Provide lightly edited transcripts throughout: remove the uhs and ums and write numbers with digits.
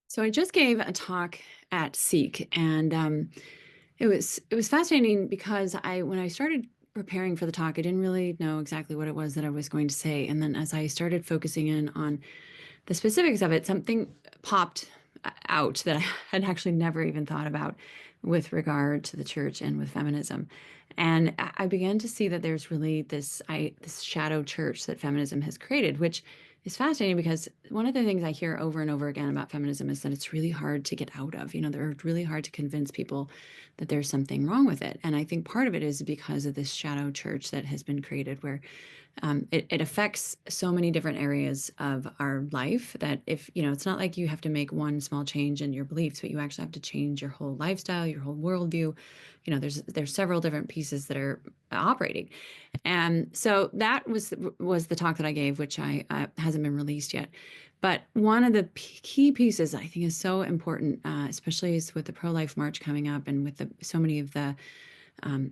So I just gave a talk at Seek, and it was fascinating because when I started preparing for the talk, I didn't really know exactly what it was that I was going to say, and then as I started focusing in on the specifics of it, something popped out that I had actually never even thought about with regard to the church and with feminism. And I began to see that there's really this shadow church that feminism has created, which is fascinating because one of the things I hear over and over again about feminism is that it's really hard to get out of. They're really hard to convince people that there's something wrong with it. And I think part of it is because of this shadow church that has been created where it affects so many different areas of our life that if, it's not like you have to make one small change in your beliefs, but you actually have to change your whole lifestyle, your whole worldview. There's several different pieces that are operating. And so that was the talk that I gave, which I hasn't been released yet. But one of the key pieces I think is so important, especially is with the pro-life march coming up and with so many of the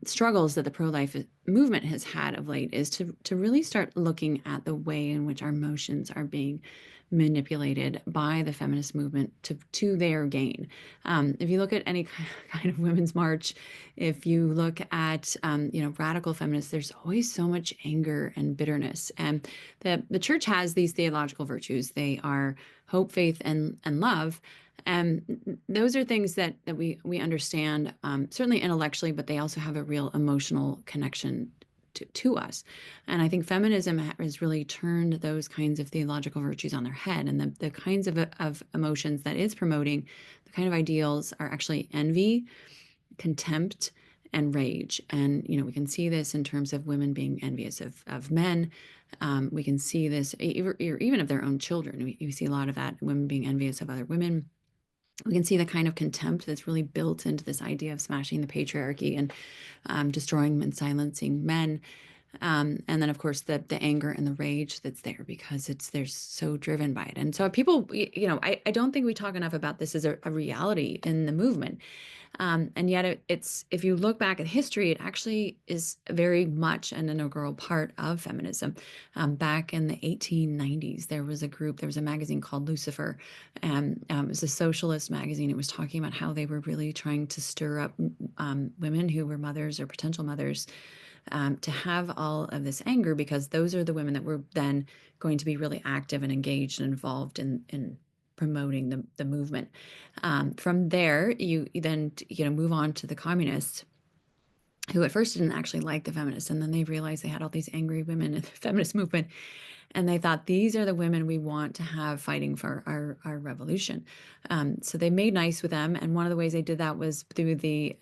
struggles that the pro-life movement has had of late, is to really start looking at the way in which our emotions are being manipulated by the feminist movement to their gain. If you look at any kind of women's march, if you look at radical feminists, there's always so much anger and bitterness. And the church has these theological virtues. They are hope, faith, and love. And those are things that we understand, certainly intellectually, but they also have a real emotional connection to us. And I think feminism has really turned those kinds of theological virtues on their head. And the kinds of emotions that it's promoting, the kind of ideals are actually envy, contempt, and rage. And, we can see this in terms of women being envious of men. We can see this even of their own children. We see a lot of that, women being envious of other women. We can see the kind of contempt that's really built into this idea of smashing the patriarchy and destroying and silencing men. And then, of course, the anger and the rage that's there because they're so driven by it. And so people, I don't think we talk enough about this as a reality in the movement. And yet it's if you look back at history, it actually is very much an integral part of feminism. Back in the 1890s, there was a magazine called Lucifer. And it was a socialist magazine. It was talking about how they were really trying to stir up women who were mothers or potential mothers, to have all of this anger, because those are the women that were then going to be really active and engaged and involved in promoting the movement. From there, you then move on to the communists, who at first didn't actually like the feminists, and then they realized they had all these angry women in the feminist movement, and they thought these are the women we want to have fighting for our revolution. So they made nice with them, and one of the ways they did that was through the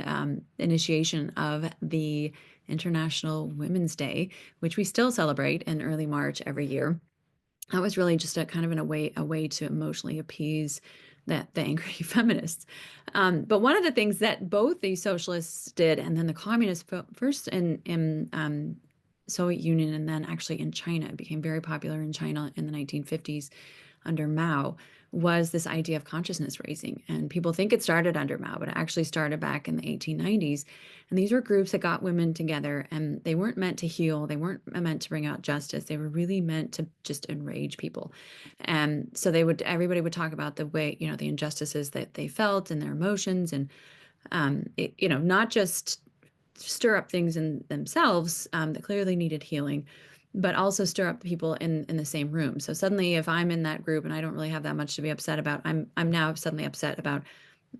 initiation of the International Women's Day, which we still celebrate in early March every year. That was really just a kind of a way to emotionally appease the angry feminists. But one of the things that both the socialists did, and then the communists, first in Soviet Union and then actually in China, it became very popular in China in the 1950s under Mao, was this idea of consciousness raising. And people think it started under Mao, but it actually started back in the 1890s. And these were groups that got women together, and they weren't meant to heal. They weren't meant to bring out justice. They were really meant to just enrage people. And so everybody would talk about the way, the injustices that they felt and their emotions, and, not just stir up things in themselves that clearly needed healing, but also stir up people in the same room. So suddenly, if I'm in that group and I don't really have that much to be upset about, I'm now suddenly upset about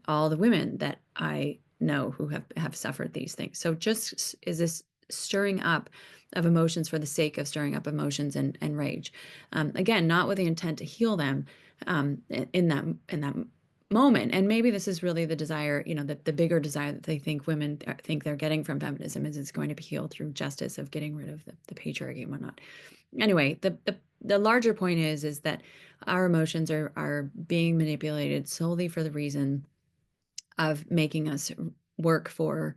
all the women that I know who have suffered these things. So just is this stirring up of emotions for the sake of stirring up emotions and rage. Again, not with the intent to heal them in that moment. And maybe this is really the desire, the bigger desire that they think women think they're getting from feminism, is it's going to be healed through justice of getting rid of the patriarchy and whatnot. Anyway, the larger point is that our emotions are being manipulated solely for the reason of making us work for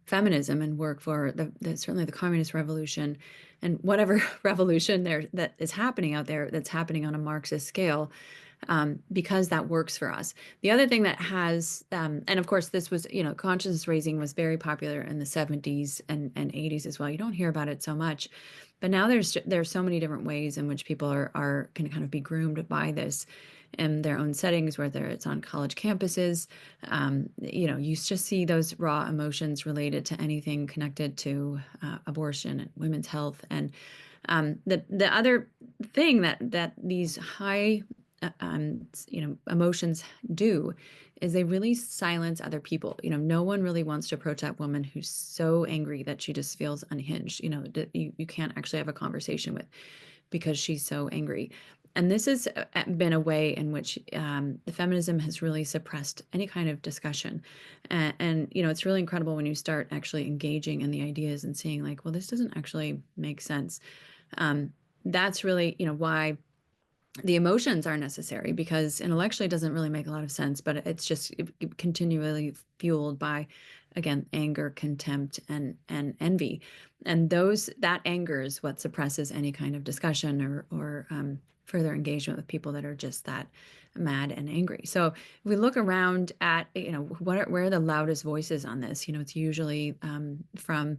feminism and work for certainly the communist revolution and whatever revolution that is happening out there that's happening on a Marxist scale, because that works for us. The other thing that has, and of course, this was, consciousness raising was very popular in the 70s and 80s as well. You don't hear about it so much, but now there's so many different ways in which people are can kind of be groomed by this. in their own settings, whether it's on college campuses. You just see those raw emotions related to anything connected to abortion and women's health. And the other thing that these high emotions do is they really silence other people. No one really wants to approach that woman who's so angry that she just feels unhinged, that you can't actually have a conversation with because she's so angry. And this has been a way in which the feminism has really suppressed any kind of discussion. And it's really incredible when you start actually engaging in the ideas and seeing like, well, this doesn't actually make sense. um, that's really, why the emotions are necessary, because intellectually it doesn't really make a lot of sense, but it's just continually fueled by, again, anger, contempt, and envy. And that anger is what suppresses any kind of discussion or further engagement with people that are just that mad and angry. So if we look around at, where are the loudest voices on this, it's usually from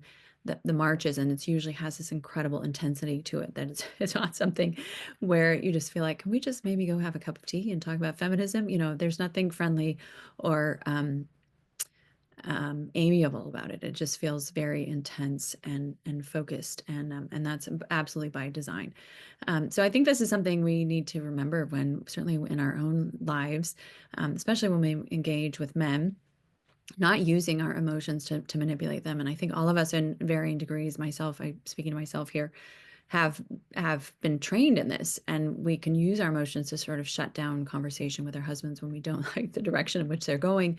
the marches, and it's usually has this incredible intensity to it that it's not something where you just feel like, can we just maybe go have a cup of tea and talk about feminism? There's nothing friendly or amiable about it. It just feels very intense and focused, and that's absolutely by design. So I think this is something we need to remember when, certainly in our own lives, especially when we engage with men, not using our emotions to manipulate them. And I think all of us in varying degrees, myself, I'm speaking to myself here, have been trained in this, and we can use our emotions to sort of shut down conversation with our husbands when we don't like the direction in which they're going.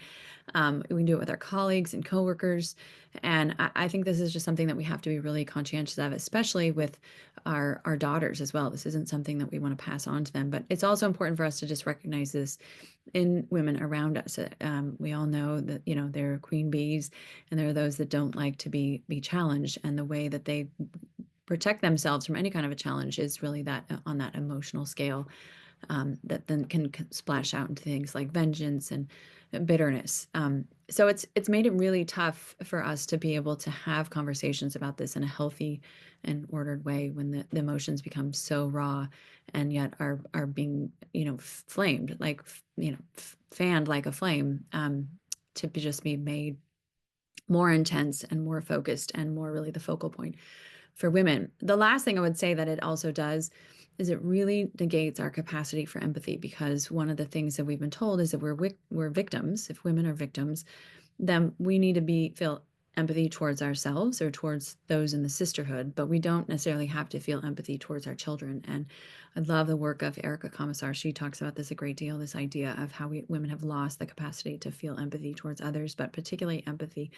We can do it with our colleagues and coworkers. And I think this is just something that we have to be really conscientious of, especially with our daughters as well. This isn't something that we want to pass on to them, but it's also important for us to just recognize this in women around us. We all know that, there are queen bees, and there are those that don't like to be challenged. And the way that they protect themselves from any kind of a challenge is really that on that emotional scale, that then can splash out into things like vengeance and bitterness. So it's made it really tough for us to be able to have conversations about this in a healthy and ordered way when the emotions become so raw, and yet are being flamed, like fanned like a flame, to just be made more intense and more focused and more really the focal point for women. The last thing I would say that it also does is it really negates our capacity for empathy, because one of the things that we've been told is that we're victims. If women are victims, then we need to feel empathy towards ourselves or towards those in the sisterhood, but we don't necessarily have to feel empathy towards our children. And I love the work of Erica Commissar. She talks about this a great deal, this idea of how women have lost the capacity to feel empathy towards others, but particularly empathy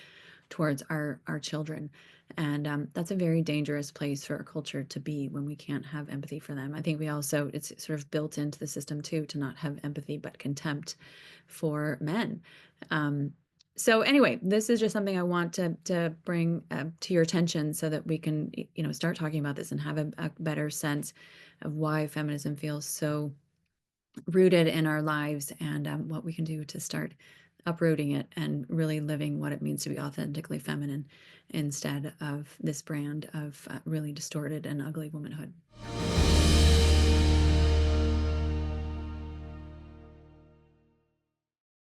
towards our children. And that's a very dangerous place for a culture to be when we can't have empathy for them. I think it's sort of built into the system too, to not have empathy but contempt for men. So anyway, this is just something I want to bring to your attention, so that we can start talking about this and have a better sense of why feminism feels so rooted in our lives, and what we can do to start uprooting it and really living what it means to be authentically feminine, instead of this brand of really distorted and ugly womanhood.